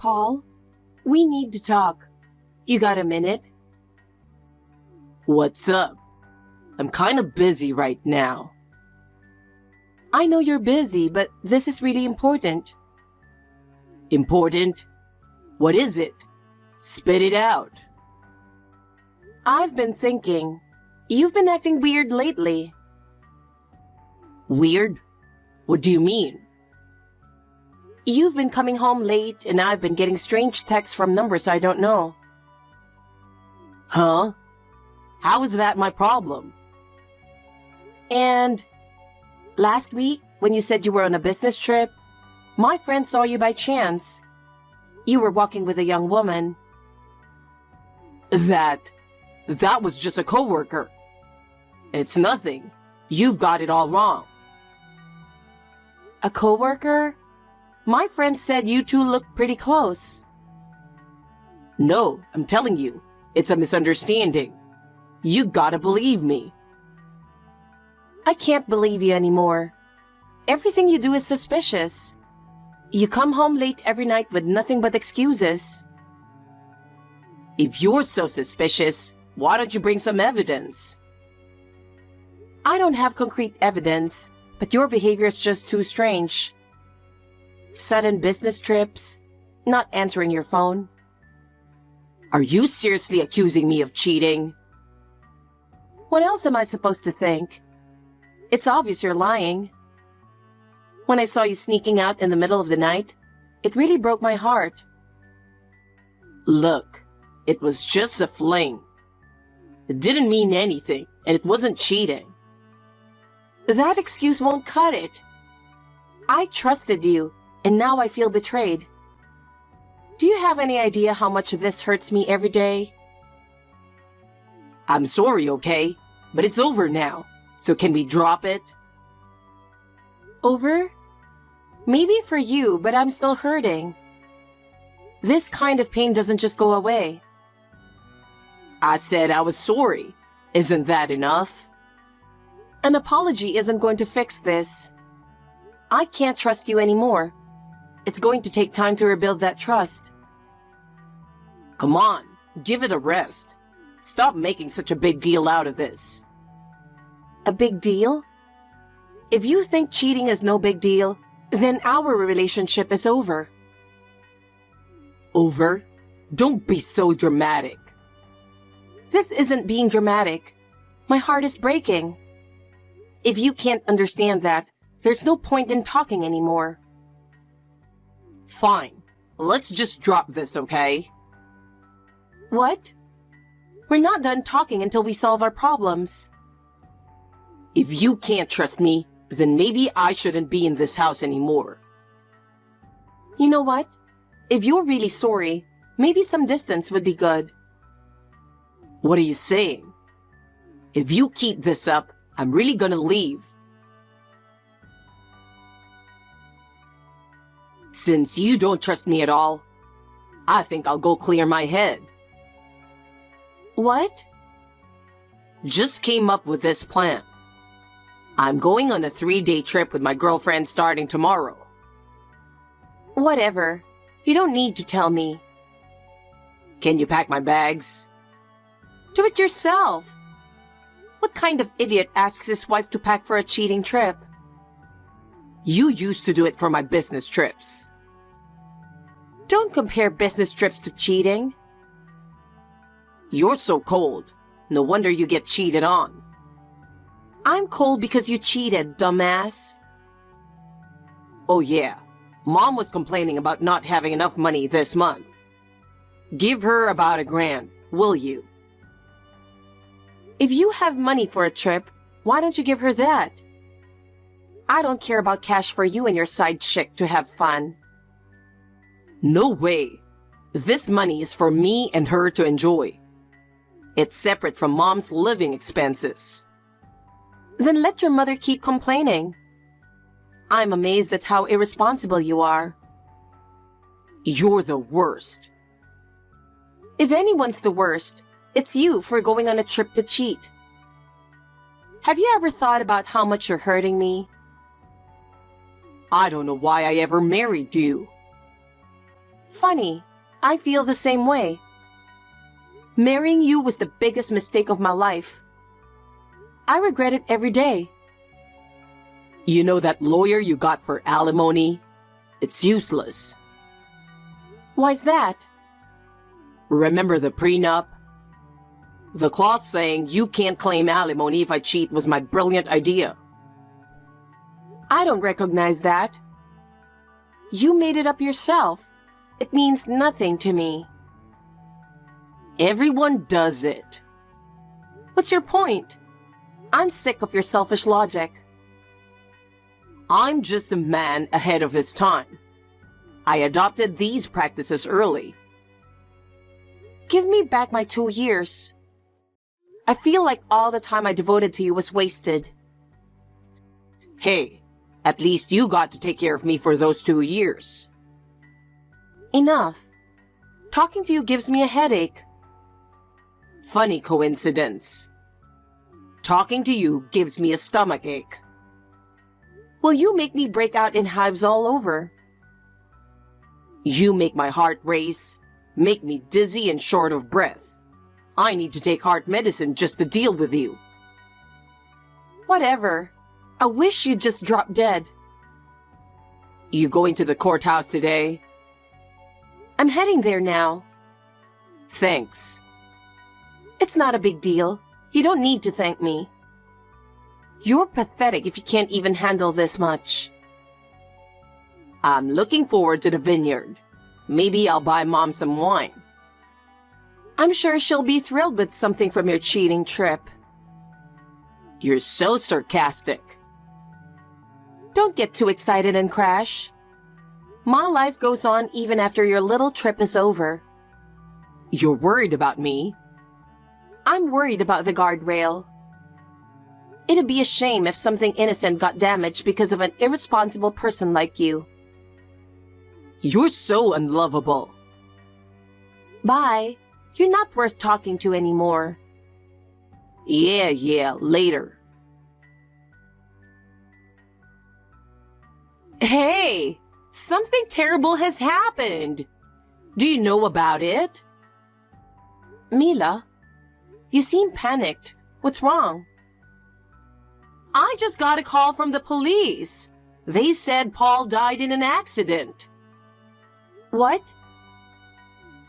Paul, we need to talk. You got a minute? What's up? I'm kind of busy right now. I know you're busy, but this is really important. Important? What is it? Spit it out. I've been thinking. You've been acting weird lately. Weird? What do you mean? You've been coming home late, and I've been getting strange texts from numbers I don't know. Huh? How is that my problem? And last week, when you said you were on a business trip, my friend saw you by chance. You were walking with a young woman. That was just a coworker. It's nothing. You've got it all wrong. A coworker? My friend said you two looked pretty close. No, I'm telling you, it's a misunderstanding. You gotta believe me. I can't believe you anymore. Everything you do is suspicious. You come home late every night with nothing but excuses. If you're so suspicious, why don't you bring some evidence? I don't have concrete evidence, but your behavior is just too strange. Sudden business trips, not answering your phone. Are you seriously accusing me of cheating? What else am I supposed to think? It's obvious you're lying. When I saw you sneaking out in the middle of the night, it really broke my heart. Look, it was just a fling. It didn't mean anything, and it wasn't cheating. That excuse won't cut it. I trusted you, and now I feel betrayed. Do you have any idea how much this hurts me every day? I'm sorry, okay? But it's over now, so can we drop it? Over? Maybe for you, but I'm still hurting. This kind of pain doesn't just go away. I said I was sorry. Isn't that enough? An apology isn't going to fix this. I can't trust you anymore. It's going to take time to rebuild that trust. Come on, give it a rest. Stop making such a big deal out of this. A big deal? If you think cheating is no big deal, then our relationship is over. Over? Don't be so dramatic. This isn't being dramatic. My heart is breaking. If you can't understand that, there's no point in talking anymore. Fine. Let's just drop this, okay? What? We're not done talking until we solve our problems. If you can't trust me, then maybe I shouldn't be in this house anymore. You know what? If you're really sorry, maybe some distance would be good. What are you saying? If you keep this up, I'm really gonna leave. Since you don't trust me at all, I think I'll go clear my head. What? Just came up with this plan. I'm going on a 3-day trip with my girlfriend starting tomorrow. Whatever. You don't need to tell me. Can you pack my bags? Do it yourself. What kind of idiot asks his wife to pack for a cheating trip? You used to do it for my business trips. Don't compare business trips to cheating. You're so cold. No wonder you get cheated on. I'm cold because you cheated, dumbass. Oh yeah, Mom was complaining about not having enough money this month. Give her about $1,000, will you? If you have money for a trip, why don't you give her that? I don't care about cash for you and your side chick to have fun. No way. This money is for me and her to enjoy. It's separate from Mom's living expenses. Then let your mother keep complaining. I'm amazed at how irresponsible you are. You're the worst. If anyone's the worst, it's you for going on a trip to cheat. Have you ever thought about how much you're hurting me? I don't know why I ever married you. Funny, I feel the same way. Marrying you was the biggest mistake of my life. I regret it every day. You know that lawyer you got for alimony? It's useless. Why's that? Remember the prenup? The clause saying you can't claim alimony if I cheat was my brilliant idea. I don't recognize that. You made it up yourself. It means nothing to me. Everyone does it. What's your point? I'm sick of your selfish logic. I'm just a man ahead of his time. I adopted these practices early. Give me back my 2 years. I feel like all the time I devoted to you was wasted. Hey, at least you got to take care of me for those 2 years. Enough. Talking to you gives me a headache. Funny coincidence. Talking to you gives me a stomachache. Will you make me break out in hives all over? You make my heart race, make me dizzy and short of breath. I need to take heart medicine just to deal with you. Whatever. I wish you'd just drop dead. You going to the courthouse today? I'm heading there now. Thanks. It's not a big deal. You don't need to thank me. You're pathetic if you can't even handle this much. I'm looking forward to the vineyard. Maybe I'll buy Mom some wine. I'm sure she'll be thrilled with something from your cheating trip. You're so sarcastic. Don't get too excited and crash. My life goes on even after your little trip is over. You're worried about me? I'm worried about the guardrail. It'd be a shame if something innocent got damaged because of an irresponsible person like you. You're so unlovable. Bye. You're not worth talking to anymore. Yeah, later. Hey, something terrible has happened. Do you know about it? Mila, you seem panicked. What's wrong? I just got a call from the police. They said Paul died in an accident. What?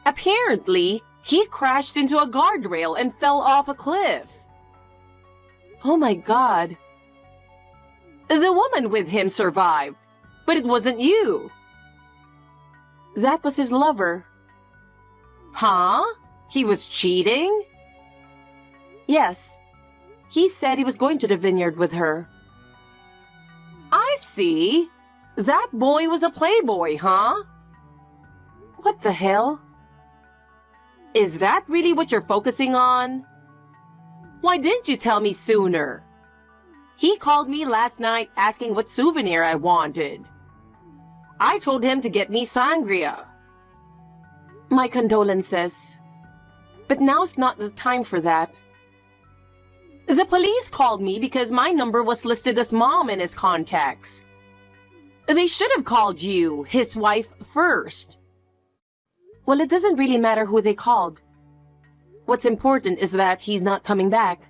Apparently, he crashed into a guardrail and fell off a cliff. Oh my God. The woman with him survived, but it wasn't you. That was his lover. Huh? He was cheating? Yes. He said he was going to the vineyard with her. I see. That boy was a playboy, huh? What the hell? Is that really what you're focusing on? Why didn't you tell me sooner? He called me last night asking what souvenir I wanted. I told him to get me sangria. My condolences. But now's not the time for that. The police called me because my number was listed as Mom in his contacts. They should have called you, his wife, first. Well, it doesn't really matter who they called. What's important is that he's not coming back.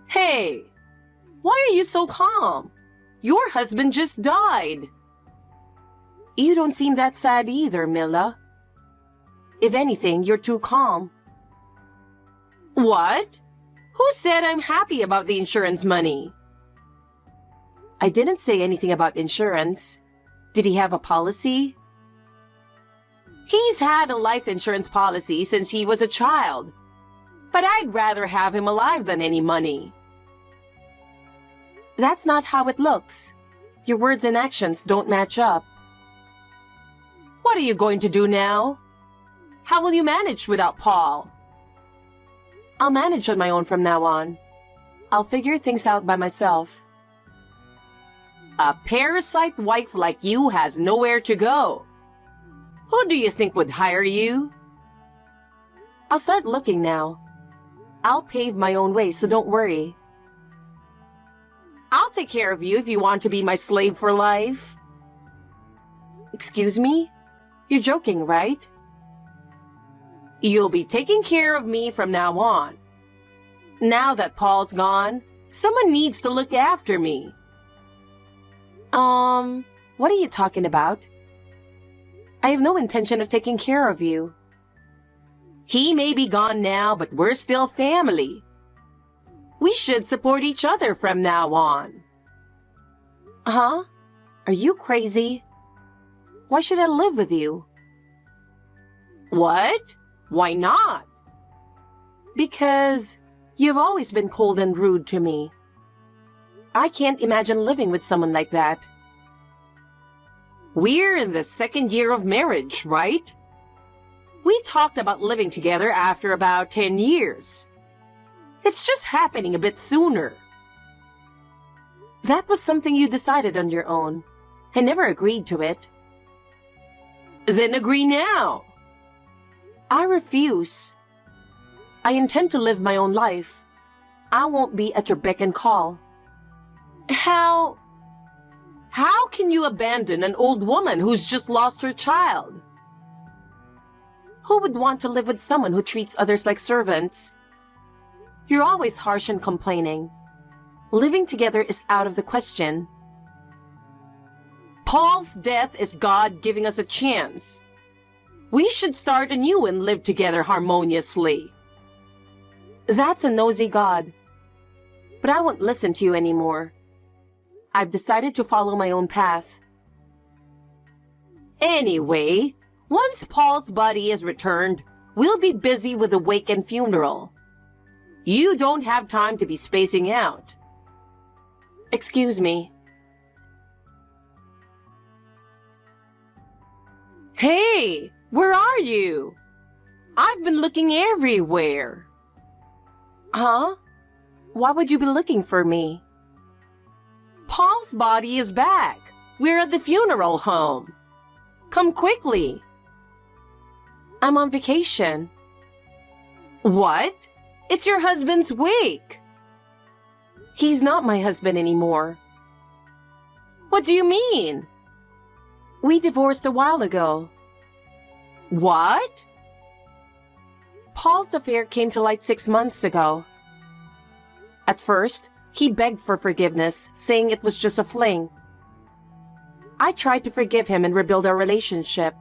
Hey, why are you so calm? Your husband just died. You don't seem that sad either, Mila. If anything, you're too calm. What? Who said I'm happy about the insurance money? I didn't say anything about insurance. Did he have a policy? He's had a life insurance policy since he was a child. But I'd rather have him alive than any money. That's not how it looks. Your words and actions don't match up. What are you going to do now? How will you manage without Paul? I'll manage on my own from now on. I'll figure things out by myself. A parasite wife like you has nowhere to go. Who do you think would hire you? I'll start looking now. I'll pave my own way, so don't worry. I'll take care of you if you want to be my slave for life. Excuse me? You're joking, right? You'll be taking care of me from now on. Now that Paul's gone, someone needs to look after me. What are you talking about? I have no intention of taking care of you. He may be gone now, but we're still family. We should support each other from now on. Huh? Are you crazy? Why should I live with you? What? Why not? Because you've always been cold and rude to me. I can't imagine living with someone like that. We're in the second year of marriage, right? We talked about living together after about 10 years. It's just happening a bit sooner. That was something you decided on your own. I never agreed to it. Then agree now. I refuse. I intend to live my own life. I won't be at your beck and call. How can you abandon an old woman who's just lost her child? Who would want to live with someone who treats others like servants? You're always harsh and complaining. Living together is out of the question. Paul's death is God giving us a chance. We should start anew and live together harmoniously. That's a nosy God. But I won't listen to you anymore. I've decided to follow my own path. Anyway, once Paul's body is returned, we'll be busy with the wake and funeral. You don't have time to be spacing out. Excuse me. Hey, where are you? I've been looking everywhere. Huh? Why would you be looking for me? Paul's body is back. We're at the funeral home. Come quickly. I'm on vacation. What? It's your husband's wake. He's not my husband anymore. What do you mean? We divorced a while ago. What? Paul's affair came to light 6 months ago. At first, he begged for forgiveness, saying it was just a fling. I tried to forgive him and rebuild our relationship.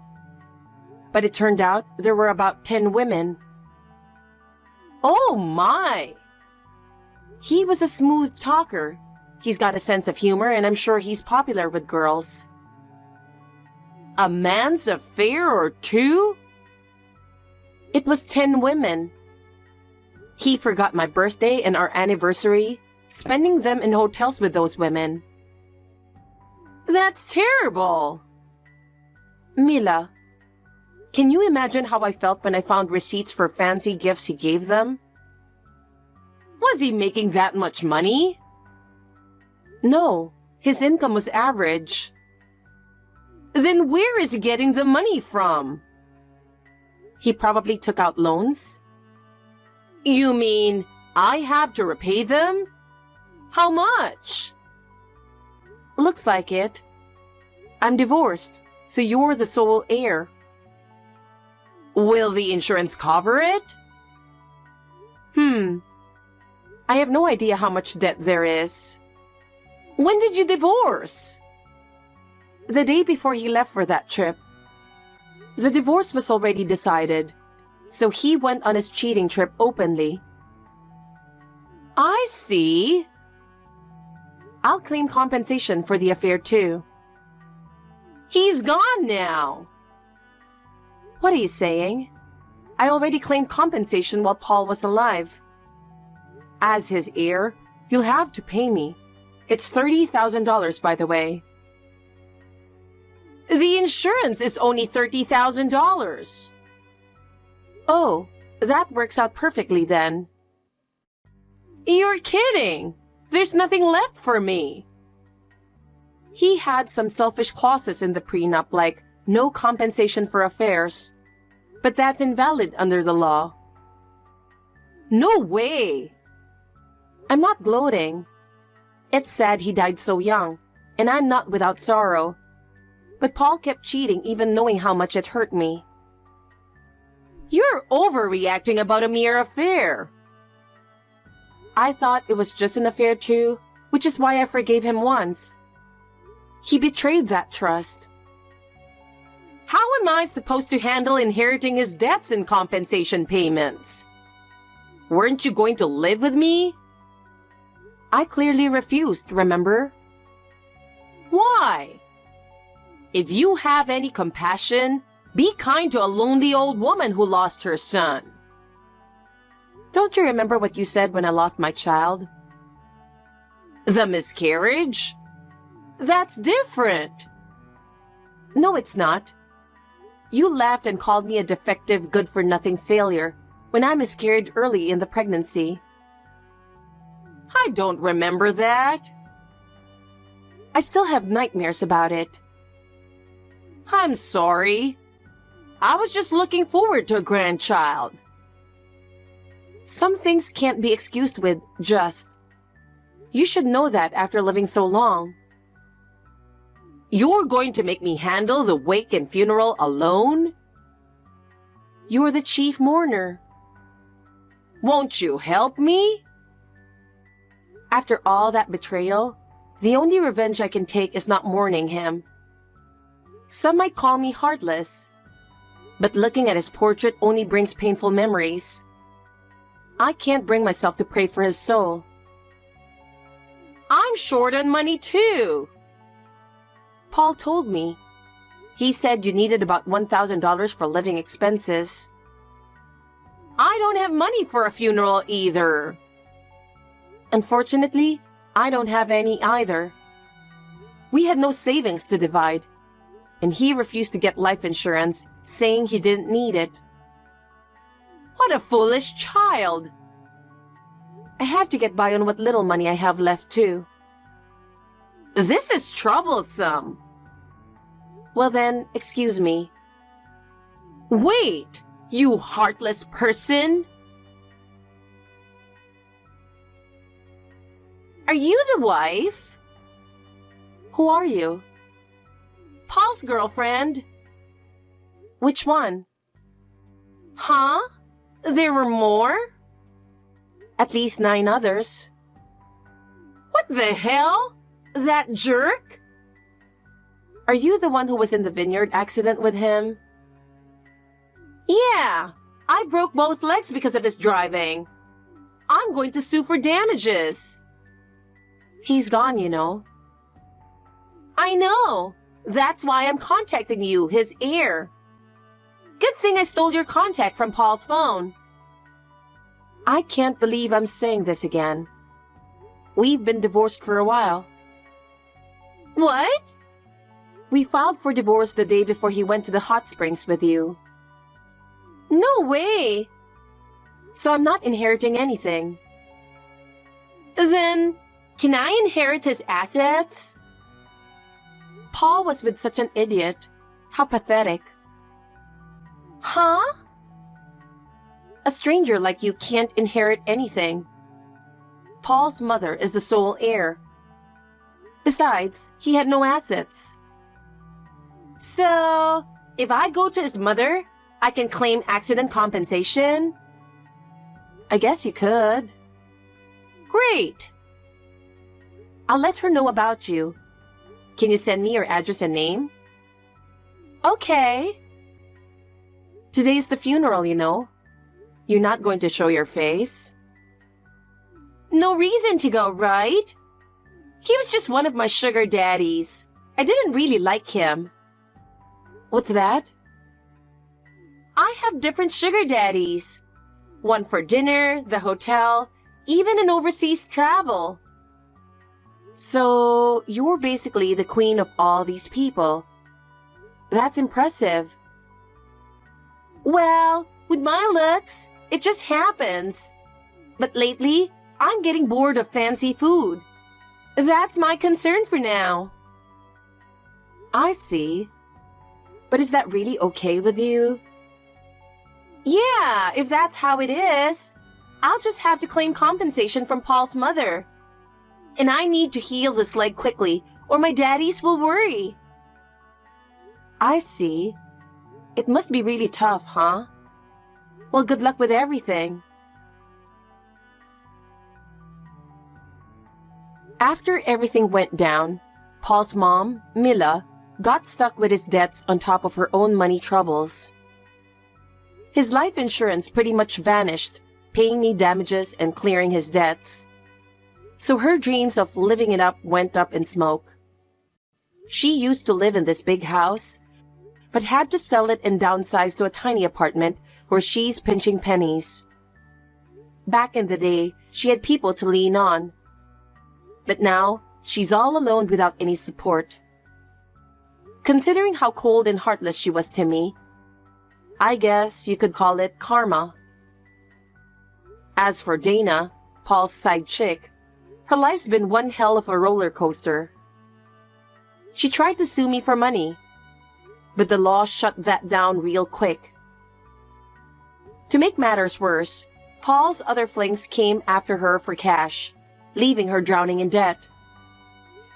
But it turned out there were about 10 women. Oh my! He was a smooth talker. He's got a sense of humor, and I'm sure he's popular with girls. A man's affair or two? It was 10 women. He forgot my birthday and our anniversary, spending them in hotels with those women. That's terrible. Mila, can you imagine how I felt when I found receipts for fancy gifts he gave them? Was he making that much money? No, his income was average. Then where is he getting the money from? He probably took out loans. You mean I have to repay them? How much? Looks like it. I'm divorced, so you're the sole heir. Will the insurance cover it? I have no idea how much debt there is. When did you divorce? The day before he left for that trip. The divorce was already decided, so he went on his cheating trip openly. I see. I'll claim compensation for the affair too. He's gone now. What are you saying? I already claimed compensation while Paul was alive. As his heir, you'll have to pay me. It's $30,000, by the way. The insurance is only $30,000. Oh, that works out perfectly then. You're kidding. There's nothing left for me. He had some selfish clauses in the prenup like no compensation for affairs. But that's invalid under the law. No way. I'm not gloating. It's sad he died so young, and I'm not without sorrow. But Paul kept cheating even knowing how much it hurt me. You're overreacting about a mere affair. I thought it was just an affair too, which is why I forgave him once. He betrayed that trust. How am I supposed to handle inheriting his debts and compensation payments? Weren't you going to live with me? I clearly refused, remember? Why? If you have any compassion, be kind to a lonely old woman who lost her son. Don't you remember what you said when I lost my child? The miscarriage? That's different. No, it's not. You laughed and called me a defective, good-for-nothing failure when I miscarried early in the pregnancy. I don't remember that. I still have nightmares about it. I'm sorry. I was just looking forward to a grandchild. Some things can't be excused with just. You should know that after living so long. You're going to make me handle the wake and funeral alone? You're the chief mourner. Won't you help me? After all that betrayal, the only revenge I can take is not mourning him. Some might call me heartless, but looking at his portrait only brings painful memories. I can't bring myself to pray for his soul. I'm short on money too. Paul told me. He said you needed about $1,000 for living expenses. I don't have money for a funeral either. Unfortunately, I don't have any either. We had no savings to divide, and he refused to get life insurance, saying he didn't need it. What a foolish child! I have to get by on what little money I have left too. This is troublesome. Well then, excuse me. Wait, you heartless person! Are you the wife? Who are you? Paul's girlfriend. Which one? Huh? There were more? At least 9 others. What the hell? That jerk? Are you the one who was in the vineyard accident with him? Yeah, I broke both legs because of his driving. I'm going to sue for damages. He's gone, you know. I know. That's why I'm contacting you, his heir. Good thing I stole your contact from Paul's phone. I can't believe I'm saying this again. We've been divorced for a while. What? We filed for divorce the day before he went to the hot springs with you. No way! So I'm not inheriting anything. Then, can I inherit his assets? Paul was with such an idiot. How pathetic. Huh? A stranger like you can't inherit anything. Paul's mother is the sole heir. Besides, he had no assets. So, if I go to his mother, I can claim accident compensation? I guess you could. Great! I'll let her know about you. Can you send me your address and name? Okay. Today's the funeral, you know. You're not going to show your face. No reason to go, right? He was just one of my sugar daddies. I didn't really like him. What's that? I have different sugar daddies. One for dinner, the hotel, even an overseas travel. So, you're basically the queen of all these people. That's impressive. Well, with my looks, it just happens. But lately, I'm getting bored of fancy food. That's my concern for now. I see. But is that really okay with you? Yeah, if that's how it is. I'll just have to claim compensation from Paul's mother. And I need to heal this leg quickly, or my daddies will worry. I see. It must be really tough, huh? Well, good luck with everything. After everything went down, Paul's mom, Mila, got stuck with his debts on top of her own money troubles. His life insurance pretty much vanished, paying me damages and clearing his debts. So her dreams of living it up went up in smoke. She used to live in this big house, but had to sell it and downsize to a tiny apartment where she's pinching pennies. Back in the day, she had people to lean on. But now, she's all alone without any support. Considering how cold and heartless she was to me, I guess you could call it karma. As for Dana, Paul's side chick, her life's been one hell of a roller coaster. She tried to sue me for money, but the law shut that down real quick. To make matters worse, Paul's other flings came after her for cash, leaving her drowning in debt.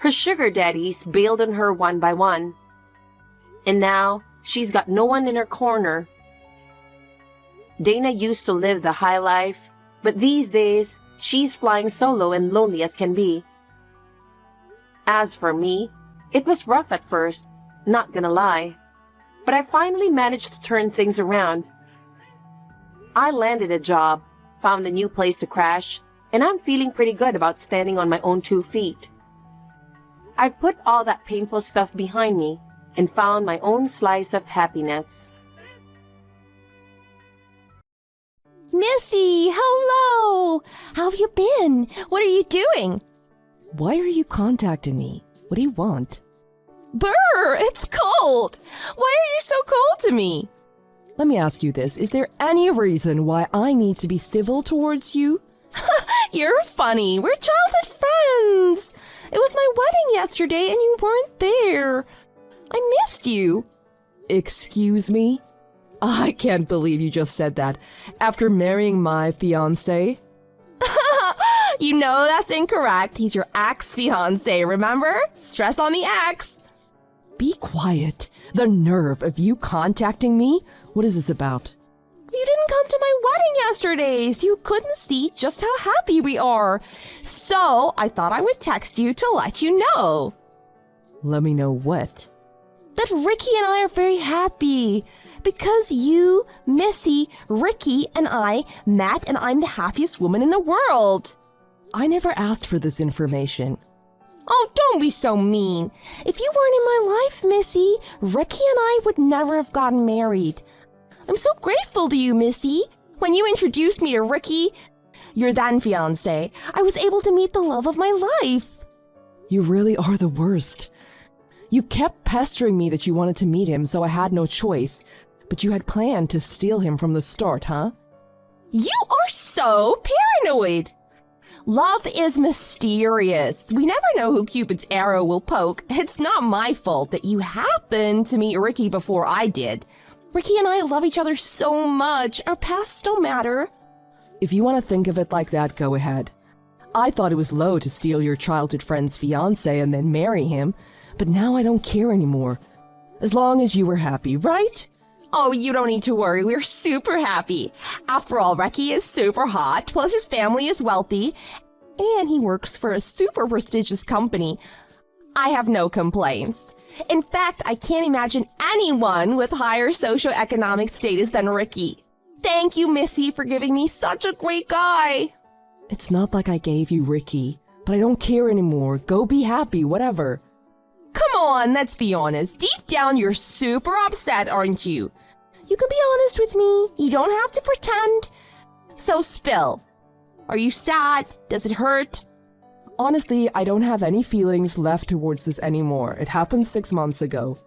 Her sugar daddies bailed on her one by one. And now, she's got no one in her corner. Dana used to live the high life, but these days, she's flying solo and lonely as can be. As for me, it was rough at first, not gonna lie. But I finally managed to turn things around. I landed a job, found a new place to crash, and I'm feeling pretty good about standing on my own 2 feet. I've put all that painful stuff behind me and found my own slice of happiness. Missy, hello! How have you been? What are you doing? Why are you contacting me? What do you want? Brr, it's cold! Why are you so cold to me? Let me ask you this. Is there any reason why I need to be civil towards you? You're funny. We're childhood friends. It was my wedding yesterday and you weren't there. I missed you. Excuse me? I can't believe you just said that. After marrying my fiancé? You know that's incorrect. He's your ex-fiancé, remember? Stress on the ex. Be quiet. The nerve of you contacting me? What is this about? You didn't come to my wedding yesterday, so you couldn't see just how happy we are. So I thought I would text you to let you know. Let me know what? That Ricky and I are very happy. Because you, Missy, Ricky, and I met, and I'm the happiest woman in the world. I never asked for this information. Oh, don't be so mean. If you weren't in my life, Missy, Ricky and I would never have gotten married. I'm so grateful to you, Missy. When you introduced me to Ricky, your then fiancé, I was able to meet the love of my life. You really are the worst. You kept pestering me that you wanted to meet him, so I had no choice. But you had planned to steal him from the start, huh? You are so paranoid. Love is mysterious. We never know who Cupid's arrow will poke. It's not my fault that you happened to meet Ricky before I did. Ricky and I love each other so much. Our pasts don't matter. If you want to think of it like that, go ahead. I thought it was low to steal your childhood friend's fiancé and then marry him, but now I don't care anymore. As long as you were happy, right? Oh, you don't need to worry. We're super happy. After all, Ricky is super hot, plus his family is wealthy, and he works for a super prestigious company. I have no complaints. In fact, I can't imagine anyone with higher socioeconomic status than Ricky. Thank you, Missy, for giving me such a great guy. It's not like I gave you Ricky, but I don't care anymore. Go be happy, whatever. Come on, let's be honest. Deep down, you're super upset, aren't you? You can be honest with me. You don't have to pretend. So spill. Are you sad? Does it hurt? Honestly, I don't have any feelings left towards this anymore. It happened 6 months ago.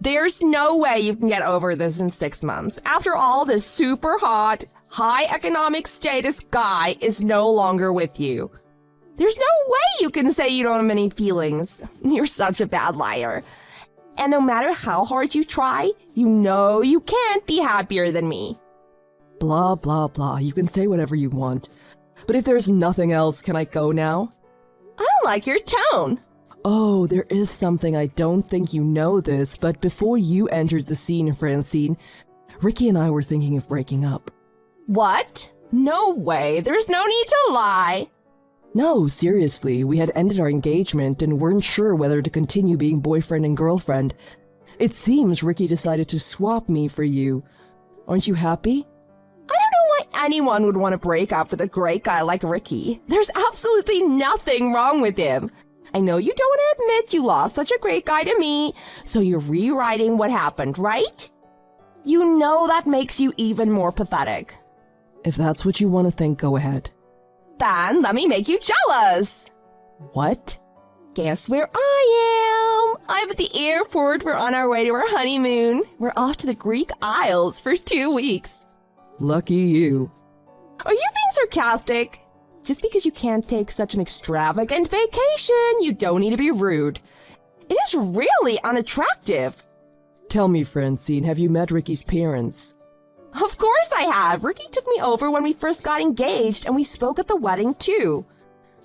There's no way you can get over this in 6 months. After all, this super hot, high economic status guy is no longer with you. There's no way you can say you don't have any feelings. You're such a bad liar. And no matter how hard you try, you know you can't be happier than me. Blah, blah, blah. You can say whatever you want. But if there's nothing else, can I go now? I don't like your tone. Oh, there is something. I don't think you know this, but before you entered the scene, Francine, Ricky and I were thinking of breaking up. What? No way. There's no need to lie. No, seriously, we had ended our engagement and weren't sure whether to continue being boyfriend and girlfriend. It seems Ricky decided to swap me for you. Aren't you happy? I don't know why anyone would want to break up with a great guy like Ricky. There's absolutely nothing wrong with him. I know you don't want to admit you lost such a great guy to me, so you're rewriting what happened, right? You know that makes you even more pathetic. If that's what you want to think, go ahead. Then let me make you jealous. What? Guess where I am? I'm at the airport. We're on our way to our honeymoon. We're off to the Greek Isles for 2 weeks. Lucky you. Are you being sarcastic? Just because you can't take such an extravagant vacation, you don't need to be rude. It is really unattractive. Tell me, Francine, have you met Ricky's parents? Of course I have. Ricky took me over when we first got engaged, and we spoke at the wedding too.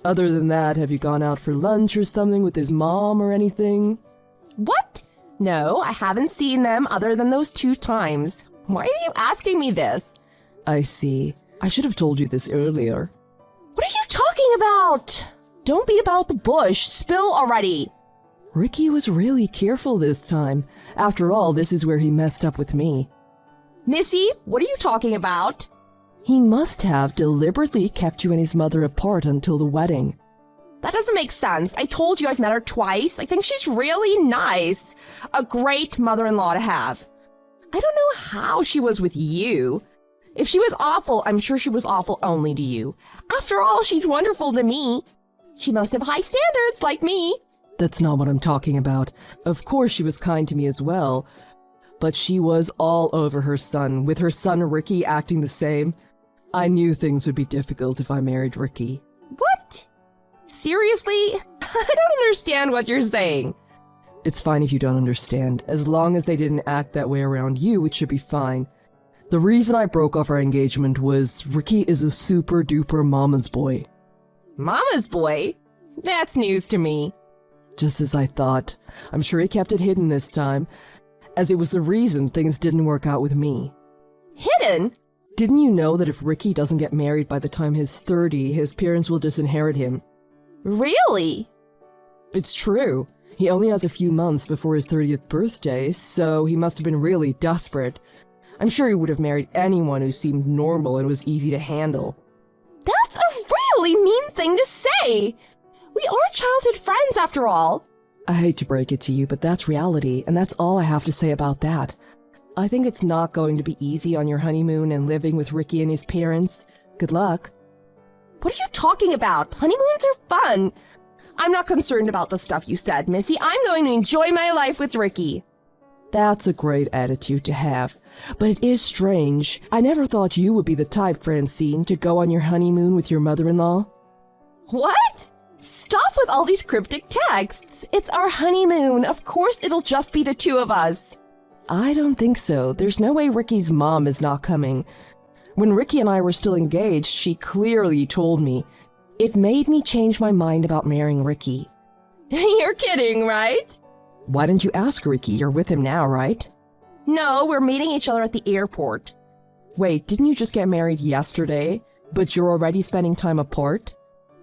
Other than that, have you gone out for lunch or something with his mom or anything? What? No, I haven't seen them other than those 2 times. Why are you asking me this? I see. I should have told you this earlier. What are you talking about? Don't beat about the bush. Spill already. Ricky was really careful this time. After all, this is where he messed up with me. Missy, what are you talking about? He must have deliberately kept you and his mother apart until the wedding. That doesn't make sense. I told you I've met her twice. I think she's really nice. A great mother-in-law to have. I don't know how she was with you. If she was awful, I'm sure she was awful only to you. After all, she's wonderful to me. She must have high standards like me. That's not what I'm talking about. Of course she was kind to me as well. But she was all over her son, with her son Ricky acting the same. I knew things would be difficult if I married Ricky. What? Seriously? I don't understand what you're saying. It's fine if you don't understand. As long as they didn't act that way around you, it should be fine. The reason I broke off our engagement was Ricky is a super duper mama's boy. Mama's boy? That's news to me. Just as I thought. I'm sure he kept it hidden this time, as it was the reason things didn't work out with me. Hidden? Didn't you know that if Ricky doesn't get married by the time he's 30, his parents will disinherit him? Really? It's true. He only has a few months before his 30th birthday, so he must have been really desperate. I'm sure he would have married anyone who seemed normal and was easy to handle. That's a really mean thing to say. We are childhood friends after all. I hate to break it to you, but that's reality, and that's all I have to say about that. I think it's not going to be easy on your honeymoon and living with Ricky and his parents. Good luck. What are you talking about? Honeymoons are fun. I'm not concerned about the stuff you said, Missy. I'm going to enjoy my life with Ricky. That's a great attitude to have. But it is strange. I never thought you would be the type, Francine, to go on your honeymoon with your mother-in-law. What? Stop with all these cryptic texts. It's our honeymoon. Of course it'll just be the 2 of us. I don't think so. There's no way Ricky's mom is not coming. When Ricky and I were still engaged, she clearly told me. It made me change my mind about marrying Ricky. You're kidding, right? Why didn't you ask Ricky? You're with him now, right? No, we're meeting each other at the airport. Wait, didn't you just get married yesterday? But you're already spending time apart?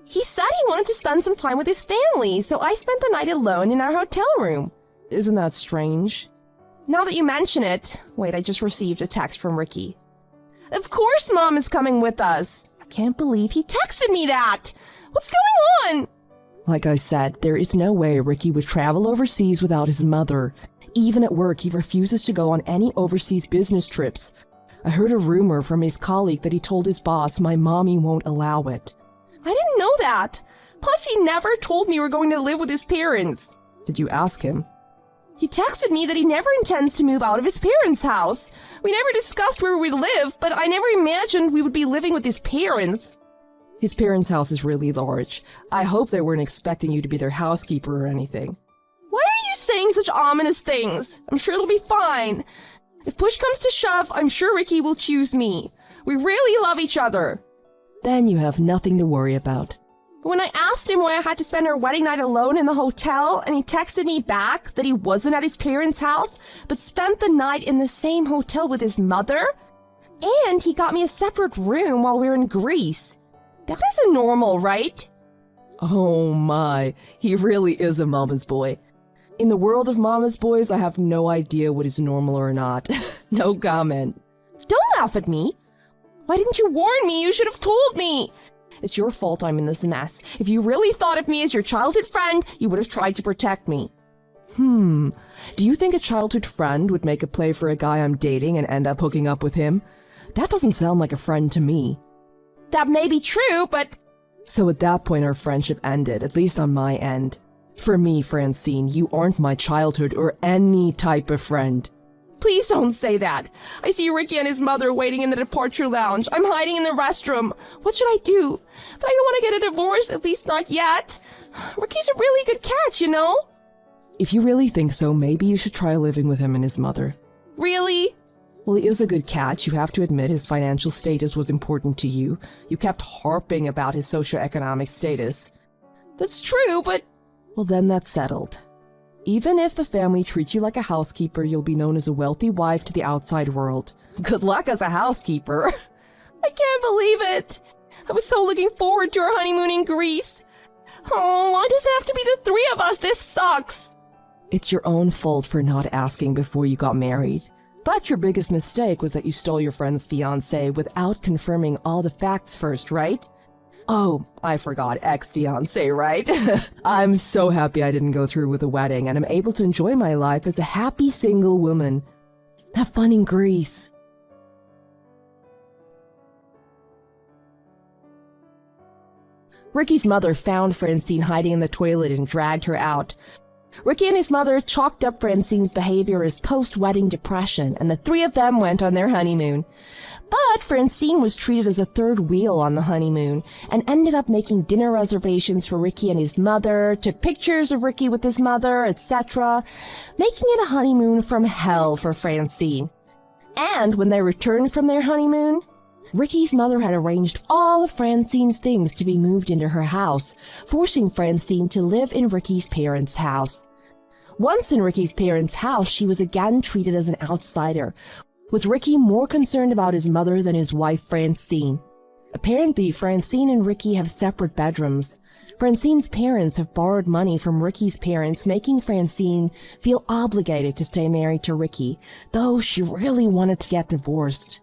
He said he wanted to spend some time with his family, so I spent the night alone in our hotel room. Isn't that strange? Now that you mention it, wait, I just received a text from Ricky. Of course Mom is coming with us. I can't believe he texted me that. What's going on? Like I said, there is no way Ricky would travel overseas without his mother. Even at work, he refuses to go on any overseas business trips. I heard a rumor from his colleague that he told his boss my mommy won't allow it. I didn't know that. Plus, he never told me we're going to live with his parents. Did you ask him? He texted me that he never intends to move out of his parents' house. We never discussed where we'd live, but I never imagined we would be living with his parents. His parents' house is really large. I hope they weren't expecting you to be their housekeeper or anything. Why are you saying such ominous things? I'm sure it'll be fine. If push comes to shove, I'm sure Ricky will choose me. We really love each other. Then you have nothing to worry about. When I asked him why I had to spend our wedding night alone in the hotel, and he texted me back that he wasn't at his parents' house, but spent the night in the same hotel with his mother, and he got me a separate room while we were in Greece. That isn't normal, right? Oh my, he really is a mama's boy. In the world of mama's boys, I have no idea what is normal or not. No comment. Don't laugh at me. Why didn't you warn me? You should have told me. It's your fault I'm in this mess. If you really thought of me as your childhood friend, you would have tried to protect me. Do you think a childhood friend would make a play for a guy I'm dating and end up hooking up with him? That doesn't sound like a friend to me. That may be true, but... So at that point our friendship ended, at least on my end. For me, Francine, you aren't my childhood or any type of friend. Please don't say that. I see Ricky and his mother waiting in the departure lounge. I'm hiding in the restroom. What should I do? But I don't want to get a divorce, at least not yet. Ricky's a really good catch, you know? If you really think so, maybe you should try living with him and his mother. Really? Well, he is a good catch. You have to admit his financial status was important to you. You kept harping about his socioeconomic status. That's true, but... Well, then that's settled. Even if the family treats you like a housekeeper, you'll be known as a wealthy wife to the outside world. Good luck as a housekeeper. I can't believe it. I was so looking forward to our honeymoon in Greece. Oh, why does it have to be the three of us? This sucks. It's your own fault for not asking before you got married. But your biggest mistake was that you stole your friend's fiancé without confirming all the facts first, right? Oh, I forgot, ex-fiancé, right? I'm so happy I didn't go through with the wedding and I'm able to enjoy my life as a happy single woman. Have fun in Greece. Ricky's mother found Francine hiding in the toilet and dragged her out. Ricky and his mother chalked up Francine's behavior as post-wedding depression, and the three of them went on their honeymoon. But Francine was treated as a third wheel on the honeymoon, and ended up making dinner reservations for Ricky and his mother, took pictures of Ricky with his mother, etc., making it a honeymoon from hell for Francine. And when they returned from their honeymoon, Ricky's mother had arranged all of Francine's things to be moved into her house, forcing Francine to live in Ricky's parents' house. Once in Ricky's parents' house, she was again treated as an outsider, with Ricky more concerned about his mother than his wife Francine. Apparently, Francine and Ricky have separate bedrooms. Francine's parents have borrowed money from Ricky's parents, making Francine feel obligated to stay married to Ricky, though she really wanted to get divorced.